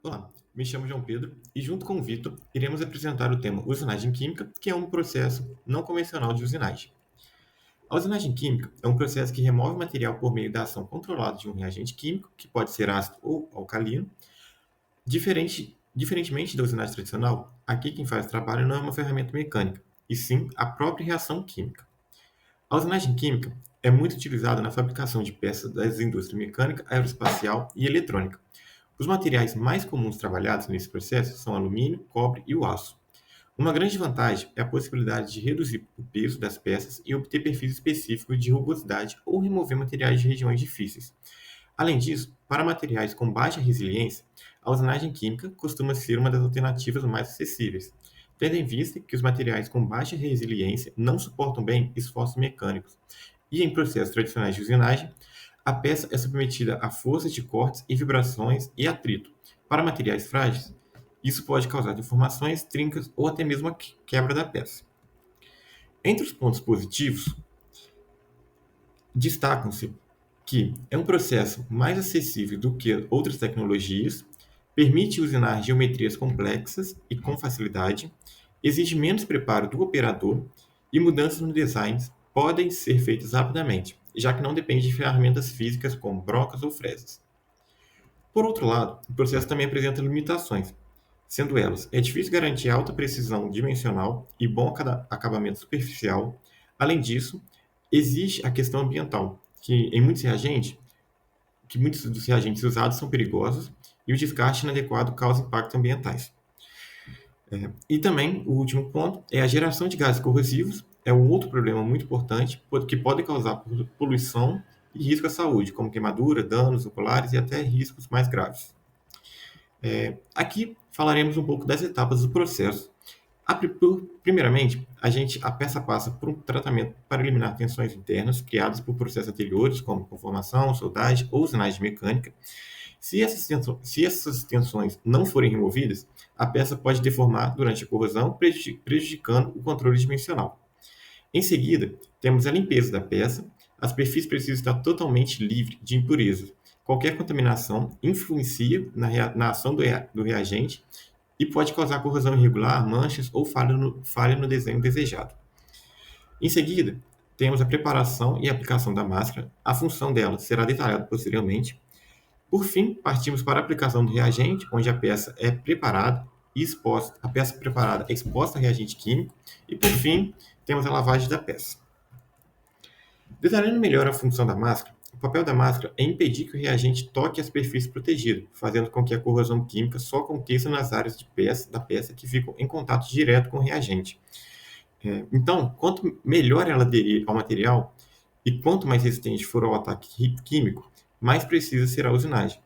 Olá, me chamo João Pedro e, junto com o Vitor, iremos apresentar o tema usinagem química, que é um processo não convencional de usinagem. A usinagem química é um processo que remove material por meio da ação controlada de um reagente químico, que pode ser ácido ou alcalino. Diferentemente da usinagem tradicional, aqui quem faz o trabalho não é uma ferramenta mecânica, e sim a própria reação química. A usinagem química é muito utilizada na fabricação de peças das indústrias mecânica, aeroespacial e eletrônica. Os materiais mais comuns trabalhados nesse processo são alumínio, cobre e o aço. Uma grande vantagem é a possibilidade de reduzir o peso das peças e obter perfis específicos de rugosidade ou remover materiais de regiões difíceis. Além disso, para materiais com baixa resiliência, a usinagem química costuma ser uma das alternativas mais acessíveis, tendo em vista que os materiais com baixa resiliência não suportam bem esforços mecânicos. E em processos tradicionais de usinagem, a peça é submetida a forças de cortes e vibrações e atrito. Para materiais frágeis, isso pode causar deformações, trincas ou até mesmo a quebra da peça. Entre os pontos positivos, destacam-se que é um processo mais acessível do que outras tecnologias, permite usinar geometrias complexas e com facilidade, exige menos preparo do operador e mudanças no design podem ser feitas rapidamente, já que não depende de ferramentas físicas como brocas ou fresas. Por outro lado, o processo também apresenta limitações, sendo elas: é difícil garantir alta precisão dimensional e bom acabamento superficial. Além disso, existe a questão ambiental, que muitos dos reagentes usados são perigosos e o descarte inadequado causa impactos ambientais. E também, o último ponto é a geração de gases corrosivos, é um outro problema muito importante, que pode causar poluição e risco à saúde, como queimadura, danos oculares e até riscos mais graves. Aqui falaremos um pouco das etapas do processo. Primeiramente, a peça passa por um tratamento para eliminar tensões internas criadas por processos anteriores, como conformação, soldagem ou usinagem mecânica. Se essas tensões não forem removidas, a peça pode deformar durante a corrosão, prejudicando o controle dimensional. Em seguida, temos a limpeza da peça. A superfície precisa estar totalmente livre de impurezas. Qualquer contaminação influencia na ação do reagente e pode causar corrosão irregular, manchas ou falha no desenho desejado. Em seguida, temos a preparação e aplicação da máscara. A função dela será detalhada posteriormente. Por fim, partimos para a aplicação do reagente, onde a peça é preparada e exposta. A peça preparada é exposta ao reagente químico. E por fim, temos a lavagem da peça. Detalhando melhor a função da máscara, o papel da máscara é impedir que o reagente toque a superfície protegida, fazendo com que a corrosão química só aconteça nas áreas da peça que ficam em contato direto com o reagente. Então, quanto melhor ela aderir ao material e quanto mais resistente for ao ataque químico, mais precisa ser a usinagem.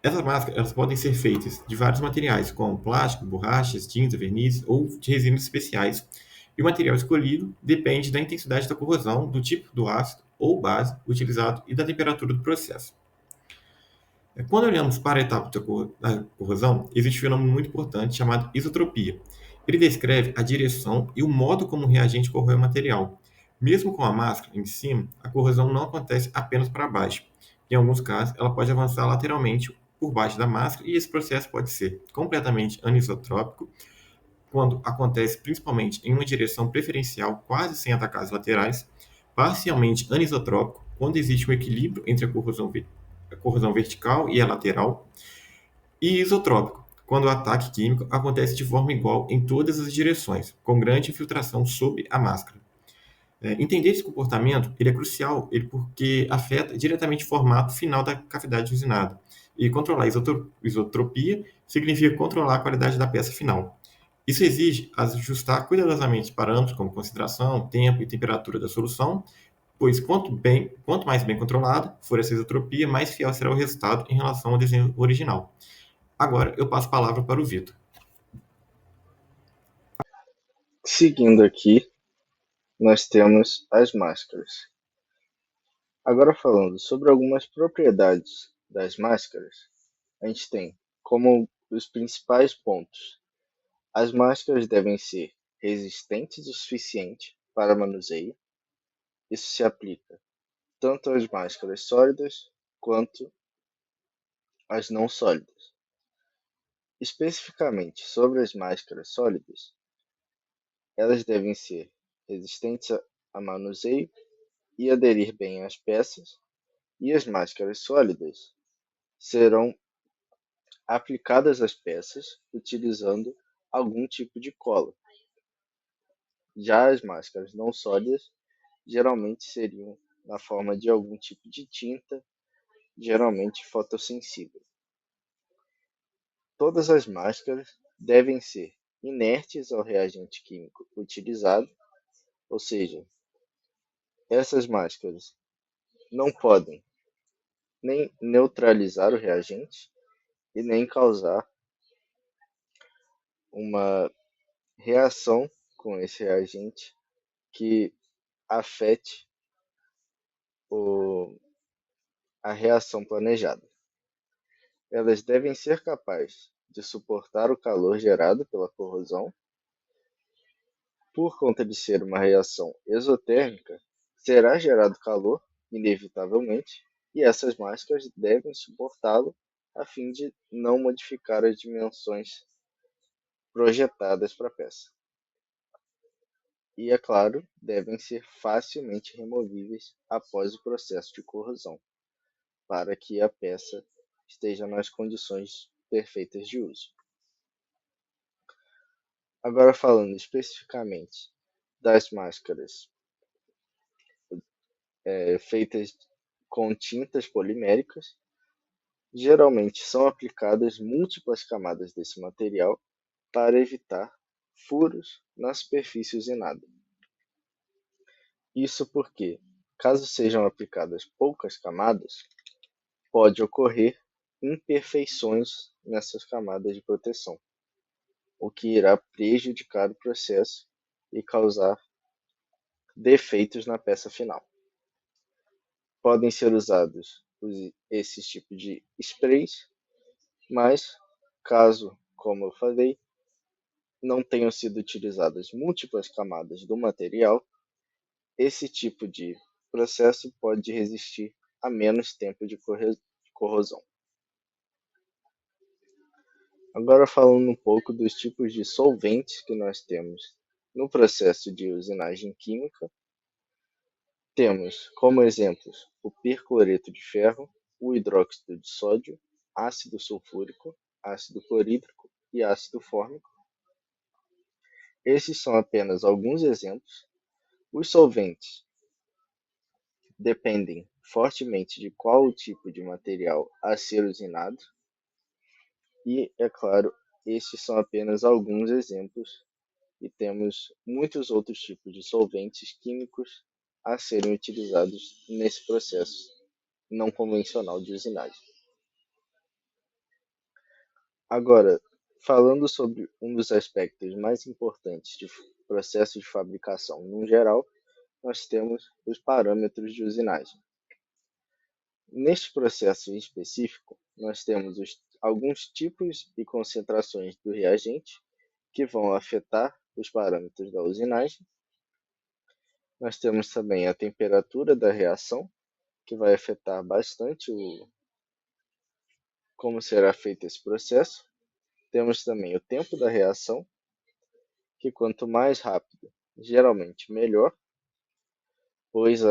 Essas máscaras elas podem ser feitas de vários materiais, como plástico, borrachas, tinta, verniz ou de resinas especiais. E o material escolhido depende da intensidade da corrosão, do tipo do ácido ou base utilizado e da temperatura do processo. Quando olhamos para a etapa da corrosão, existe um fenômeno muito importante chamado isotropia. Ele descreve a direção e o modo como o reagente corrói o material. Mesmo com a máscara em cima, a corrosão não acontece apenas para baixo. Em alguns casos, ela pode avançar lateralmente por baixo da máscara e esse processo pode ser completamente anisotrópico, quando acontece principalmente em uma direção preferencial quase sem atacar as laterais, parcialmente anisotrópico, quando existe um equilíbrio entre a corrosão vertical e a lateral, e isotrópico, quando o ataque químico acontece de forma igual em todas as direções, com grande infiltração sob a máscara. Entender esse comportamento ele é crucial porque afeta diretamente o formato final da cavidade usinada. E controlar a isotropia significa controlar a qualidade da peça final. Isso exige ajustar cuidadosamente parâmetros como concentração, tempo e temperatura da solução, pois quanto mais bem controlada for essa isotropia, mais fiel será o resultado em relação ao desenho original. Agora eu passo a palavra para o Vitor. Seguindo aqui, nós temos as máscaras. Agora falando sobre algumas propriedades das máscaras, a gente tem como os principais pontos. As máscaras devem ser resistentes o suficiente para manuseio. Isso se aplica tanto às máscaras sólidas quanto as não sólidas. Especificamente sobre as máscaras sólidas, elas devem ser resistentes a manuseio e aderir bem às peças, e as máscaras sólidas serão aplicadas às peças utilizando algum tipo de cola. Já as máscaras não sólidas geralmente seriam na forma de algum tipo de tinta, geralmente fotossensível. Todas as máscaras devem ser inertes ao reagente químico utilizado, ou seja, essas máscaras não podem nem neutralizar o reagente e nem causar uma reação com esse reagente que afete a reação planejada. Elas devem ser capazes de suportar o calor gerado pela corrosão. Por conta de ser uma reação exotérmica, será gerado calor, inevitavelmente, e essas máscaras devem suportá-lo a fim de não modificar as dimensões projetadas para a peça. E, é claro, devem ser facilmente removíveis após o processo de corrosão, para que a peça esteja nas condições perfeitas de uso. Agora falando especificamente das máscaras feitas com tintas poliméricas, geralmente são aplicadas múltiplas camadas desse material para evitar furos na superfície usinada. Isso porque, caso sejam aplicadas poucas camadas, pode ocorrer imperfeições nessas camadas de proteção, o que irá prejudicar o processo e causar defeitos na peça final. Podem ser usados esses tipos de sprays, mas caso, como eu falei, não tenham sido utilizadas múltiplas camadas do material, esse tipo de processo pode resistir a menos tempo de corrosão. Agora falando um pouco dos tipos de solventes que nós temos no processo de usinagem química, temos como exemplos o percloreto de ferro, o hidróxido de sódio, ácido sulfúrico, ácido clorídrico e ácido fórmico. Esses são apenas alguns exemplos. Os solventes dependem fortemente de qual o tipo de material a ser usinado. E, é claro, estes são apenas alguns exemplos e temos muitos outros tipos de solventes químicos a serem utilizados nesse processo não convencional de usinagem. Agora, falando sobre um dos aspectos mais importantes do processo de fabricação no geral, nós temos os parâmetros de usinagem. Neste processo em específico, nós temos alguns tipos e concentrações do reagente que vão afetar os parâmetros da usinagem. Nós temos também a temperatura da reação, que vai afetar bastante como será feito esse processo. Temos também o tempo da reação, que quanto mais rápido, geralmente melhor, pois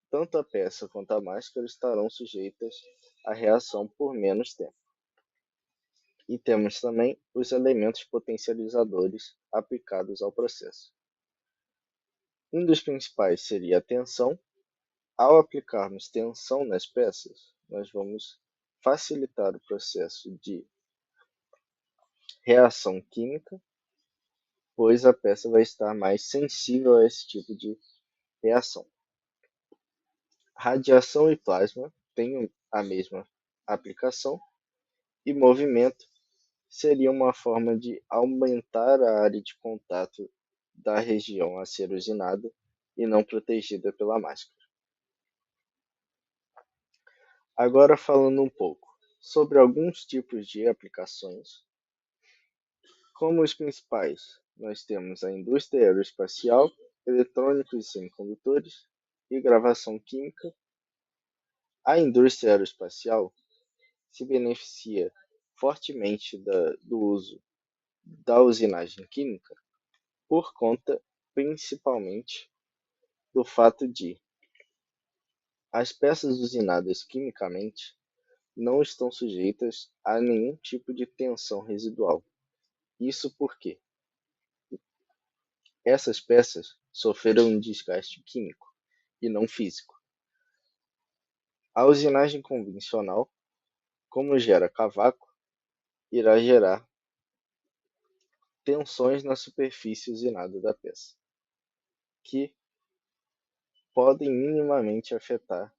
tanto a peça quanto a máscara estarão sujeitas à reação por menos tempo. E temos também os elementos potencializadores aplicados ao processo. Um dos principais seria a tensão. Ao aplicarmos tensão nas peças, nós vamos facilitar o processo de reação química, pois a peça vai estar mais sensível a esse tipo de reação. Radiação e plasma têm a mesma aplicação, e movimento seria uma forma de aumentar a área de contato da região a ser usinada e não protegida pela máscara. Agora falando um pouco sobre alguns tipos de aplicações. Como os principais, nós temos a indústria aeroespacial, eletrônicos e semicondutores e gravação química. A indústria aeroespacial se beneficia fortemente do uso da usinagem química por conta principalmente do fato de as peças usinadas quimicamente não estão sujeitas a nenhum tipo de tensão residual. Isso porque essas peças sofreram um desgaste químico e não físico. A usinagem convencional, como gera cavaco, irá gerar tensões na superfície usinada da peça, que podem minimamente afetar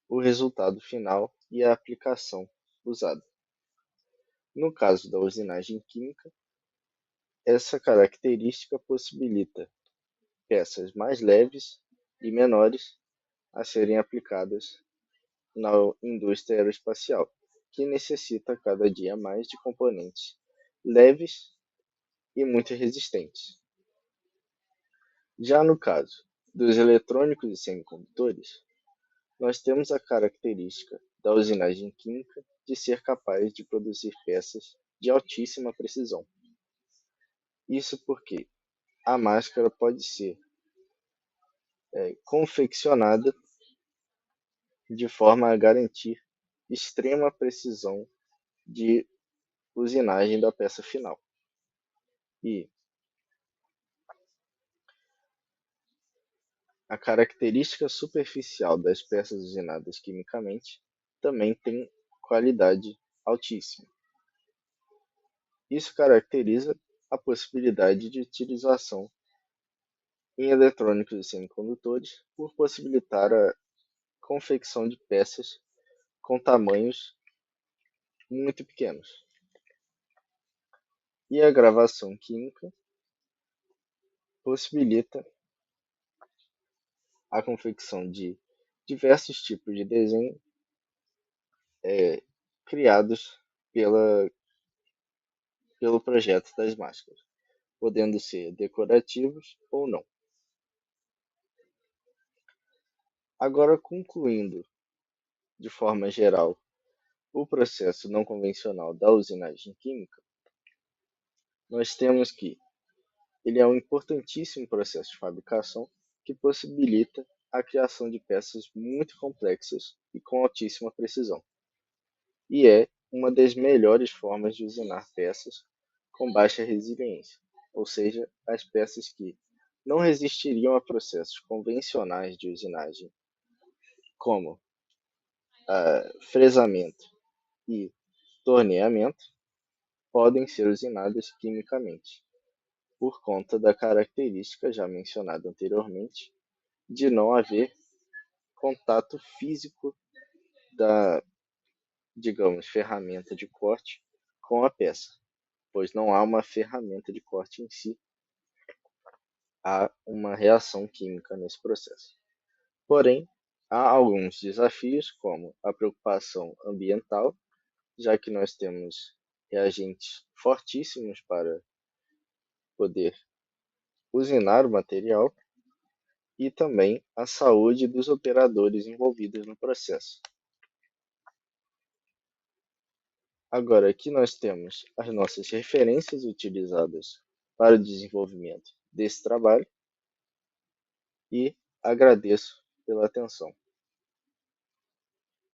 o resultado final e a aplicação usada. No caso da usinagem química, essa característica possibilita peças mais leves e menores a serem aplicadas na indústria aeroespacial, que necessita cada dia mais de componentes leves e muito resistentes. Já no caso dos eletrônicos e semicondutores, nós temos a característica da usinagem química de ser capaz de produzir peças de altíssima precisão. Isso porque a máscara pode ser confeccionada de forma a garantir extrema precisão de usinagem da peça final. E a característica superficial das peças usinadas quimicamente também tem qualidade altíssima. Isso caracteriza a possibilidade de utilização em eletrônicos e semicondutores por possibilitar a confecção de peças com tamanhos muito pequenos. E a gravação química possibilita a confecção de diversos tipos de desenho criados pelo projeto das máscaras, podendo ser decorativos ou não. Agora, concluindo de forma geral o processo não convencional da usinagem química, nós temos que ele é um importantíssimo processo de fabricação que possibilita a criação de peças muito complexas e com altíssima precisão. E é uma das melhores formas de usinar peças com baixa resiliência, ou seja, as peças que não resistiriam a processos convencionais de usinagem, como fresamento e torneamento, podem ser usinadas quimicamente, por conta da característica já mencionada anteriormente de não haver contato físico da, digamos, ferramenta de corte com a peça, pois não há uma ferramenta de corte em si, há uma reação química nesse processo. Porém, há alguns desafios, como a preocupação ambiental, já que nós temos reagentes fortíssimos para poder usinar o material, e também a saúde dos operadores envolvidos no processo. Agora, aqui nós temos as nossas referências utilizadas para o desenvolvimento desse trabalho e agradeço pela atenção.